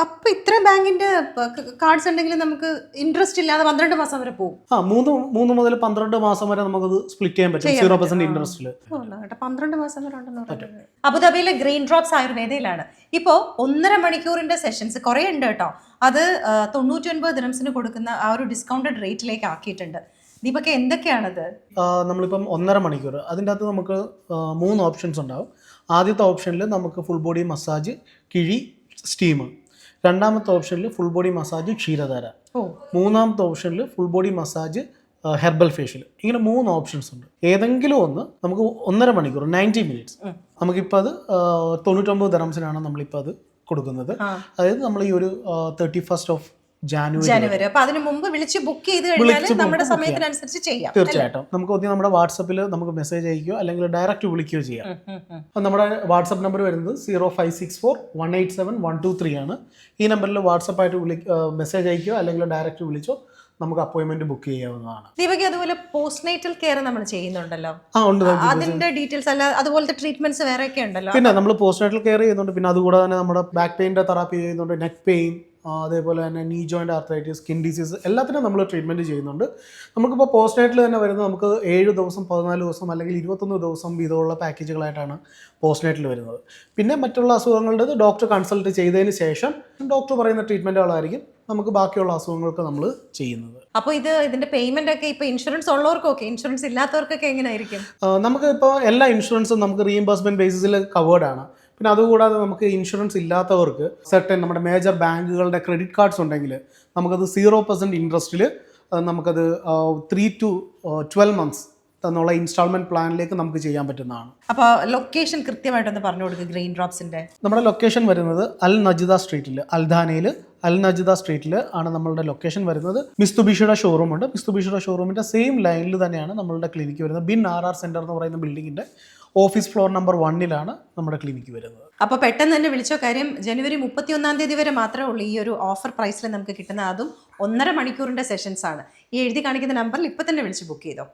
അപ്പൊ ഇത്രയും ബാങ്കിന്റെ കാർഡ്സ് ഉണ്ടെങ്കിൽ നമുക്ക് ഇൻട്രസ്റ്റ് ഇല്ലാതെ 12 മാസം വരെ പോകും. മൂന്ന് മുതൽ 12 മാസം വരെ നമുക്കത് സ്പ്ലിറ്റ് ചെയ്യാൻ പറ്റും 0% ഇൻട്രസ്റ്റിൽ. 12 മാസം വരെ ഉണ്ടെന്ന് പറയുന്നത്. അബുദാബിയിലെ ഗ്രീൻ ഡ്രോപ്സ് ആയുർവേദയിലാണ്. ഇപ്പോ 1.5 മണിക്കൂറിന്റെ സെഷൻസ് കുറെ ഉണ്ട് കേട്ടോ. അത് 99 ദിർഹംസിന് കൊടുക്കുന്ന ആ ഒരു ഡിസ്കൗണ്ടഡ് റേറ്റിലേക്ക് ആക്കിയിട്ടുണ്ട്. ദീപക്, എന്തൊക്കെയാണത്? നമ്മളിപ്പം 1.5 മണിക്കൂർ, അതിൻ്റെ അകത്ത് നമുക്ക് 3 ഓപ്ഷൻസ് ഉണ്ടാവും. ആദ്യത്തെ ഓപ്ഷനിൽ നമുക്ക് ഫുൾ ബോഡി മസാജ്, കിഴി, സ്റ്റീം. രണ്ടാമത്തെ ഓപ്ഷനിൽ ഫുൾ ബോഡി മസാജ്, ക്ഷീരധാര. മൂന്നാമത്തെ ഓപ്ഷനിൽ full body massage, herbal facial. ഇങ്ങനെ 3 ഓപ്ഷൻസ് ഉണ്ട്. ഏതെങ്കിലും ഒന്ന് നമുക്ക് 1.5 മണിക്കൂർ 90 മിനിറ്റ്സ് നമുക്കിപ്പോൾ അത് 99 ദിർഹംസിനാണ് നമ്മളിപ്പോൾ അത് കൊടുക്കുന്നത്. അതായത് നമ്മൾ ഈ ഒരു 31st ഓഫ് ജാനുവരി. അപ്പൊ അതിന് മുമ്പ് വിളിച്ച് ബുക്ക് ചെയ്ത് കഴിഞ്ഞാൽ നമ്മുടെ സമയത്തിനനുസരിച്ച് ചെയ്യാം. തീർച്ചയായിട്ടും നമുക്ക് നമ്മുടെ വാട്സപ്പിൽ നമുക്ക് മെസ്സേജ് അയക്കുകയോ അല്ലെങ്കിൽ ഡയറക്റ്റ് വിളിക്കുകയോ ചെയ്യാം. നമ്മുടെ വാട്സപ്പ് നമ്പർ വരുന്നത് 0564187123 ആണ്. ഈ നമ്പറിൽ വാട്സപ്പായിട്ട് മെസ്സേജ് അയക്കുകയോ അല്ലെങ്കിൽ ഡയറക്റ്റ് വിളിച്ചോ നമുക്ക് അപ്പോയിന്റ്മെന്റ് ബുക്ക് ചെയ്യാവുന്നതാണ്. ദീപക്, അതുപോലെ പോസ്റ്റ് നൈറ്റൽ കെയർ നമ്മൾ ചെയ്യുന്നുണ്ടല്ലോ, ഉണ്ട്. അതിന്റെ ഡീറ്റെയിൽസ് അല്ല അതുപോലത്തെ ട്രീറ്റ്മെന്റ്സ് വേറെ ഒക്കെ ഉണ്ടല്ലോ. പിന്നെ നമ്മൾ പോസ്റ്റ് നൈറ്റൽ കെയർ ചെയ്യുന്നുണ്ട്. പിന്നെ അതുകൂടാതെ തന്നെ നമ്മുടെ ബാക്ക് പെയിൻ്റെ തെറാപ്പി ചെയ്യുന്നുണ്ട്, നെക്ക് പെയിൻ, അതേപോലെ തന്നെ നീ ജോയിൻ്റ് ആർത്രൈറ്റിസ്, സ്കിൻ ഡിസീസ് എല്ലാത്തിനും നമ്മൾ ട്രീറ്റ്മെൻറ്റ് ചെയ്യുന്നുണ്ട്. നമുക്കിപ്പോൾ പോസ്റ്റ് നൈറ്റിൽ തന്നെ വരുന്നത് നമുക്ക് 7 ദിവസം, 14 ദിവസം അല്ലെങ്കിൽ 21 ദിവസം വീതമുള്ള പാക്കേജുകളായിട്ടാണ് പോസ്റ്റ് നൈറ്റിൽ വരുന്നത്. പിന്നെ മറ്റുള്ള അസുഖങ്ങളുടെ ഡോക്ടർ കൺസൾട്ട് ചെയ്തതിന് ശേഷം ഡോക്ടർ പറയുന്ന ട്രീറ്റ്മെൻറ്റുകളായിരിക്കും നമുക്ക് ബാക്കിയുള്ള അസുഖങ്ങൾക്ക് നമ്മൾ ചെയ്യുന്നത്. അപ്പോൾ ഇതിന്റെ പേയ്മെന്റ് ഒക്കെ ഇപ്പോൾ ഇൻഷുറൻസ് ഉള്ളവർക്കൊക്കെ, ഇൻഷുറൻസ് ഇല്ലാത്തവർക്കൊക്കെ എങ്ങനെയായിരിക്കും? നമുക്ക് ഇപ്പോൾ എല്ലാ ഇൻഷുറൻസും നമുക്ക് റീഇംബേഴ്സ്മെന്റ് ബേസിസിൽ കവേർഡ് ആണ്. പിന്നെ അതുകൂടാതെ നമുക്ക് ഇൻഷുറൻസ് ഇല്ലാത്തവർക്ക് സെർട്ടൻ നമ്മുടെ മേജർ ബാങ്കുകളുടെ ക്രെഡിറ്റ് കാർഡ്സ് ഉണ്ടെങ്കിൽ നമുക്കത് 0% ഇൻട്രസ്റ്റിൽ നമുക്കത് 3 to 12 months എന്നുള്ള ഇൻസ്റ്റാൾമെന്റ് പ്ലാനിലേക്ക് നമുക്ക് ചെയ്യാൻ പറ്റുന്നതാണ്. അപ്പോൾ ലൊക്കേഷൻ കൃത്യമായിട്ടൊന്ന് പറഞ്ഞു കൊടുക്കുക ഗ്രീൻ ഡ്രോപ്സിന്റെ. നമ്മുടെ ലൊക്കേഷൻ വരുന്നത് അൽ നജിദ സ്ട്രീറ്റിൽ, അൽധാനയിൽ അൽ നജിദ സ്ട്രീറ്റിൽ ആണ് നമ്മളുടെ ലൊക്കേഷൻ വരുന്നത്. മിസ്തുബിഷിയുടെ ഷോറൂം ഉണ്ട്. മിസ്തുബിഷിയുടെ ഷോറൂമിന്റെ സെയിം ലൈനിൽ തന്നെയാണ് നമ്മളുടെ ക്ലിനിക്ക് വരുന്നത്. ബിൻ RR സെന്റർ എന്ന് പറയുന്ന ബിൽഡിങ്ങിന്റെ ഓഫീസ് ഫ്ലോർ നമ്പർ 1 നമ്മുടെ ക്ലിനിക്ക് വരുന്നത്. അപ്പോൾ പെട്ടെന്ന് തന്നെ വിളിച്ചോ. കാര്യം ജനുവരി 31 തീയതി വരെ മാത്രമേ ഉള്ളൂ ഈ ഒരു ഓഫർ പ്രൈസിൽ നമുക്ക് കിട്ടുന്ന. അതും 1.5 മണിക്കൂറിന്റെ സെഷൻസ് ആണ്. ഈ എഴുതി കാണിക്കുന്ന നമ്പറിൽ ഇപ്പം തന്നെ വിളിച്ച് ബുക്ക് ചെയ്തോ.